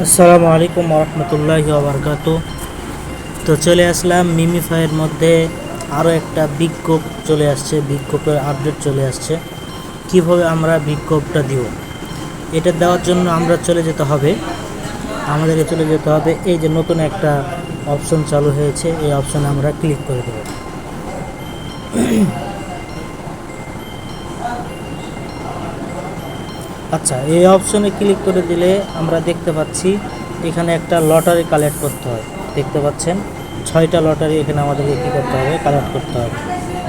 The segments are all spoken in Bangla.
আসসালামু আলাইকুম রহমতুল্লাহি ওয়া বারাকাতুহু। তো চলে আসলাম মিমিফাইয়ের মধ্যে আরও একটা বিগ কোপ চলে আসছে, বিগ কোপের আপডেট চলে আসছে। কিভাবে আমরা বিগ কোপটা দিব, এটা দেওয়ার জন্য আমরা আমাদেরকে চলে যেতে হবে এই যে নতুন একটা অপশন চালু হয়েছে, এই অপশনে আমরা ক্লিক করে দেব। আচ্ছা, এই অপশনে ক্লিক করে দিলে আমরা দেখতে পাচ্ছি এখানে একটা লটারি কালেক্ট করতে হয়। দেখতে পাচ্ছেন 6টা লটারি এখানে আমাদেরকে কী করতে হবে, কালেক্ট করতে হবে।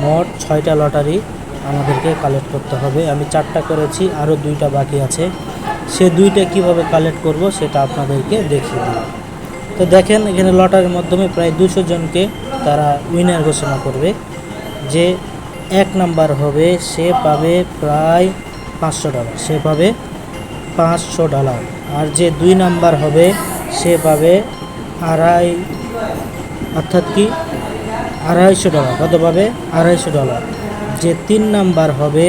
মোট 6টা লটারি আমাদেরকে কালেক্ট করতে হবে। আমি 4টা করেছি, আরও 2টা বাকি আছে। সে 2টা কীভাবে কালেক্ট করব সেটা আপনাদেরকে দেখিয়ে দেব। তো দেখেন এখানে লটারির মাধ্যমে প্রায় 200 জনকে তারা উইনার ঘোষণা করবে। যে 1 নাম্বার হবে সে পাবে প্রায় $500, সে পাবে $500। আর যে 2 নাম্বার হবে সে পাবে $250, কত পাবে $250। যে 3 নাম্বার হবে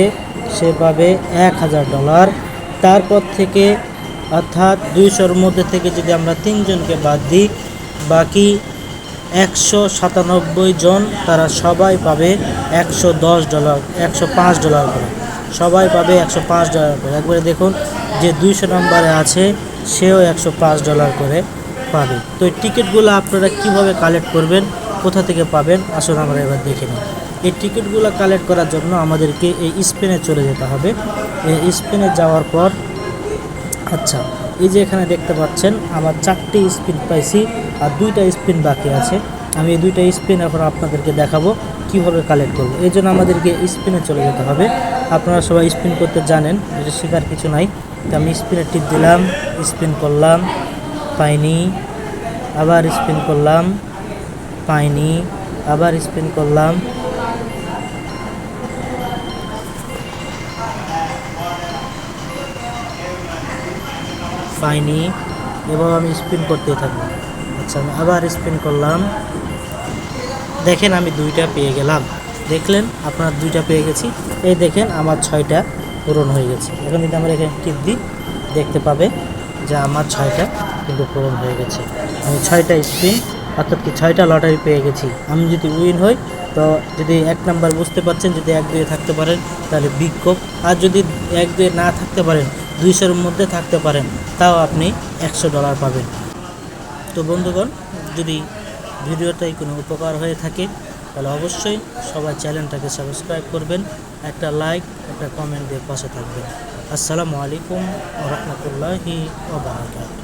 সে পাবে $1000। তারপর থেকে অর্থাৎ 200-র মধ্যে থেকে যদি আমরা 3 জনকে বাদ দিই, বাকি 197 জন তারা সবাই পাবে $110, $105 করে, সবাই পাবে $105 করে। একবারে দেখুন যে 200 নম্বরে আছে সেও $105 করে পাবে। তো এই টিকিটগুলো আপনারা কিভাবে কালেক্ট করবেন, কোথা থেকে পাবেন, আসলে আমরা এবার দেখে নিই। এই টিকিটগুলো কালেক্ট করার জন্য আমাদেরকে এই স্পেনে চলে যেতে হবে। এই স্পেনে যাওয়ার পর আচ্ছা, এই যে এখানে দেখতে পাচ্ছেন আমার 4টি স্পিন পাইছি আর 2টা স্পিন বাকি আছে। আমি এই 2টা স্পিন এখন আপনাদেরকে দেখাবো কিভাবে কালেক্ট করব। এই জন্য আমাদেরকে স্পিনে চলে যেতে হবে। আপনারা সবাই স্পিন করতে জানেন, এটা শেখার কিছু নাই। তো আমি স্পিনে টিপ দিলাম, স্পিন করলাম, পাইনি, আবার স্পিন করলাম, পাইনি, আবার স্পিন করলাম, পাইনি। এবার আমি স্পিন করতেই থাকবো। আচ্ছা, আমি আবার স্পিন করলাম, দেখেন আমি 2টা পেয়ে গেলাম। দেখলেন আপনার 2টা পেয়ে গেছি। এই দেখেন আমার 6টা পূরণ হয়ে গেছে। এখন যদি আমরা এখানে টিপ দিই দেখতে পাবে যে আমার 6টা কিন্তু পূরণ হয়ে গেছে। আমি 6টা স্পিন অর্থাৎ কি 6টা লটারি পেয়ে গেছি। আমি যদি উইন হই, তো যদি 1 নাম্বার বুঝতে পারছেন, যদি 1-2 থাকতে পারেন তাহলে বিগ কোপ, আর যদি 1-2 না থাকতে পারেন, 200-র মধ্যে থাকতে পারেন, তাও আপনি $100 পাবেন। তো বন্ধুগণ, যদি ভিডিওটাই কোনো উপকার হয়ে থাকে তাহলে অবশ্যই সবাই চ্যানেলটাকে সাবস্ক্রাইব করবেন, একটা লাইক, একটা কমেন্ট দিয়ে পাশে থাকবেন। আসসালামু আলাইকুম ওয়া রাহমাতুল্লাহি ওয়া বারাকাতুহু।